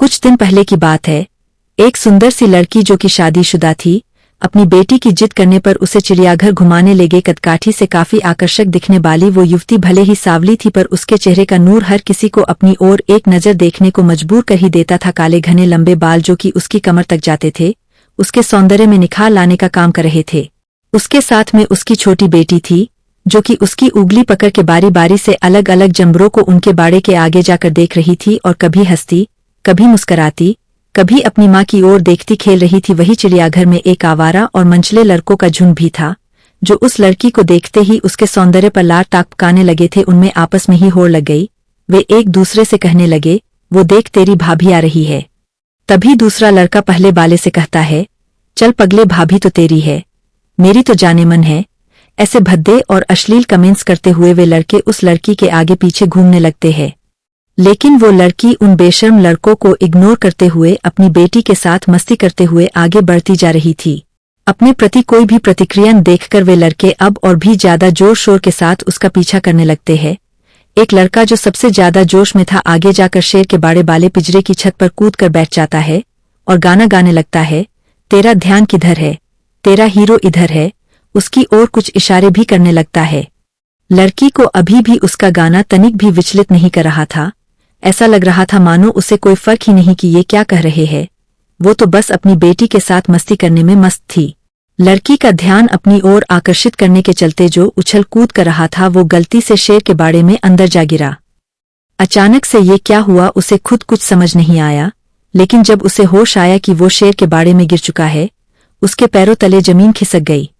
कुछ दिन पहले की बात है। एक सुंदर सी लड़की जो कि शादीशुदा थी, अपनी बेटी की जिद करने पर उसे चिड़ियाघर घुमाने ले गए। कदकाठी से काफी आकर्षक दिखने वाली वो युवती भले ही सांवली थी, पर उसके चेहरे का नूर हर किसी को अपनी ओर एक नजर देखने को मजबूर कर ही देता था। काले घने लंबे बाल जो कि उसकी कमर तक जाते थे, उसके सौंदर्य में निखार लाने का काम कर रहे थे। उसके साथ में उसकी छोटी बेटी थी, जो कि उसकी उंगली पकड़ के बारी बारी से अलग अलग जानवरों को उनके बाड़े के आगे जाकर देख रही थी और कभी हंसती, कभी मुस्कराती, कभी अपनी माँ की ओर देखती खेल रही थी। वही चिड़ियाघर में एक आवारा और मंचले लड़कों का झुंड भी था, जो उस लड़की को देखते ही उसके सौंदर्य पर लार टपकाने लगे थे। उनमें आपस में ही होड़ लग गई। वे एक दूसरे से कहने लगे, वो देख तेरी भाभी आ रही है। तभी दूसरा लड़का पहले वाले से कहता है, चल पगले, भाभी तो तेरी है, मेरी तो जाने मन है। ऐसे भद्दे और अश्लील कमेंट्स करते हुए वे लड़के उस लड़की के आगे पीछे घूमने लगते हैं। लेकिन वो लड़की उन बेशर्म लड़कों को इग्नोर करते हुए अपनी बेटी के साथ मस्ती करते हुए आगे बढ़ती जा रही थी। अपने प्रति कोई भी प्रतिक्रिया देखकर वे लड़के अब और भी ज्यादा जोर शोर के साथ उसका पीछा करने लगते हैं। एक लड़का जो सबसे ज्यादा जोश में था, आगे जाकर शेर के बाड़े वाले पिंजरे की छत पर कूद कर बैठ जाता है और गाना गाने लगता है, तेरा ध्यान किधर है, तेरा हीरो इधर है। उसकी ओर कुछ इशारे भी करने लगता है। लड़की को अभी भी उसका गाना तनिक भी विचलित नहीं कर रहा था। ऐसा लग रहा था मानो उसे कोई फर्क ही नहीं कि ये क्या कह रहे हैं। वो तो बस अपनी बेटी के साथ मस्ती करने में मस्त थी। लड़की का ध्यान अपनी ओर आकर्षित करने के चलते जो उछल कूद कर रहा था, वो गलती से शेर के बाड़े में अंदर जा गिरा। अचानक से ये क्या हुआ उसे खुद कुछ समझ नहीं आया, लेकिन जब उसे होश आया कि वो शेर के बाड़े में गिर चुका है, उसके पैरों तले जमीन खिसक गई।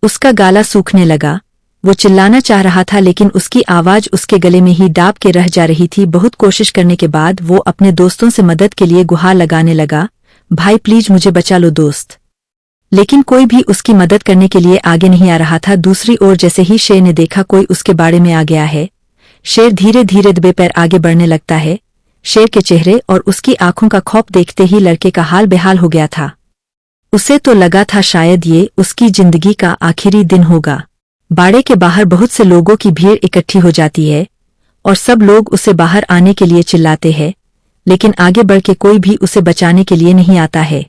उसका गाला सूखने लगा। वो चिल्लाना चाह रहा था, लेकिन उसकी आवाज उसके गले में ही दाब के रह जा रही थी। बहुत कोशिश करने के बाद वो अपने दोस्तों से मदद के लिए गुहार लगाने लगा, भाई प्लीज मुझे बचा लो दोस्त। लेकिन कोई भी उसकी मदद करने के लिए आगे नहीं आ रहा था। दूसरी ओर जैसे ही शेर ने देखा कोई उसके बाड़े में आ गया है, शेर धीरे धीरे दबे पैर आगे बढ़ने लगता है। शेर के चेहरे और उसकी आंखों का खौफ देखते ही लड़के का हाल बेहाल हो गया था। उसे तो लगा था शायद ये उसकी जिंदगी का आखिरी दिन होगा। बाड़े के बाहर बहुत से लोगों की भीड़ इकट्ठी हो जाती है और सब लोग उसे बाहर आने के लिए चिल्लाते हैं, लेकिन आगे बढ़ के कोई भी उसे बचाने के लिए नहीं आता है।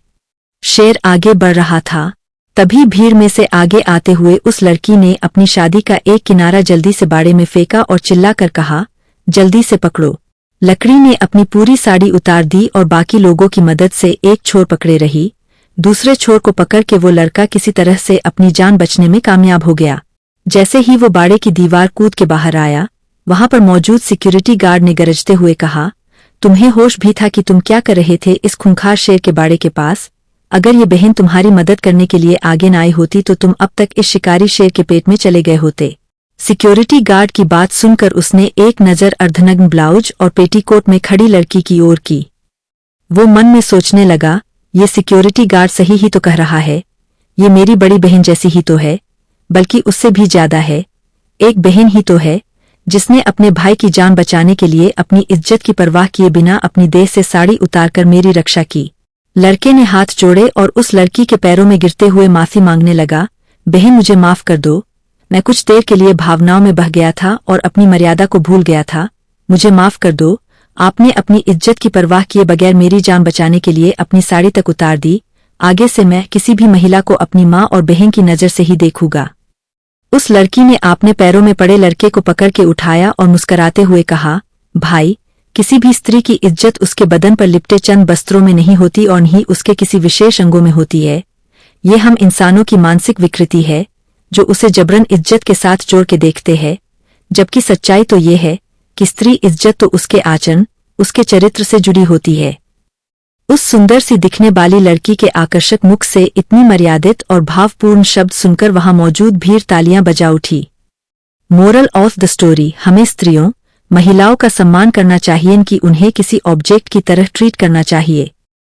शेर आगे बढ़ रहा था, तभी भीड़ में से आगे आते हुए उस लड़की ने अपनी शादी का एक किनारा जल्दी से बाड़े में फेंका और चिल्लाकर कहा, जल्दी से पकड़ो। लकड़ी ने अपनी पूरी साड़ी उतार दी और बाकी लोगों की मदद से एक छोर पकड़े रही। दूसरे छोर को पकड़ के वो लड़का किसी तरह से अपनी जान बचने में कामयाब हो गया। जैसे ही वो बाड़े की दीवार कूद के बाहर आया, वहां पर मौजूद सिक्योरिटी गार्ड ने गरजते हुए कहा, तुम्हें होश भी था कि तुम क्या कर रहे थे इस खूंखार शेर के बाड़े के पास? अगर ये बहन तुम्हारी मदद करने के लिए आगे न आई होती तो तुम अब तक इस शिकारी शेर के पेट में चले गए होते। सिक्योरिटी गार्ड की बात सुनकर उसने एक नजर अर्धनग्न ब्लाउज और पेटीकोट में खड़ी लड़की की ओर की। वो मन में सोचने लगा, ये सिक्योरिटी गार्ड सही ही तो कह रहा है, ये मेरी बड़ी बहन जैसी ही तो है, बल्कि उससे भी ज्यादा है। एक बहन ही तो है जिसने अपने भाई की जान बचाने के लिए अपनी इज्जत की परवाह किए बिना अपनी देह से साड़ी उतारकर मेरी रक्षा की। लड़के ने हाथ जोड़े और उस लड़की के पैरों में गिरते हुए माफी मांगने लगा, बहन मुझे माफ कर दो, मैं कुछ देर के लिए भावनाओं में बह गया था और अपनी मर्यादा को भूल गया था। मुझे माफ कर दो, आपने अपनी इज्जत की परवाह किए बगैर मेरी जान बचाने के लिए अपनी साड़ी तक उतार दी। आगे से मैं किसी भी महिला को अपनी माँ और बहन की नजर से ही देखूंगा। उस लड़की ने अपने पैरों में पड़े लड़के को पकड़ के उठाया और मुस्कराते हुए कहा, भाई, किसी भी स्त्री की इज्जत उसके बदन पर लिपटे चंद वस्त्रों में नहीं होती और नहीं उसके किसी विशेष अंगों में होती है। ये हम इंसानों की मानसिक विकृति है जो उसे जबरन इज्जत के साथ जोड़ के देखते हैं, जबकि सच्चाई तो ये है कि स्त्री इज्जत तो उसके आचरण, उसके चरित्र से जुड़ी होती है। उस सुंदर सी दिखने वाली लड़की के आकर्षक मुख से इतनी मर्यादित और भावपूर्ण शब्द सुनकर वहां मौजूद भीड़ तालियां बजा उठी। मोरल ऑफ द स्टोरी, हमें स्त्रियों, महिलाओं का सम्मान करना चाहिए कि उन्हें किसी ऑब्जेक्ट की तरह ट्रीट करना चाहिए।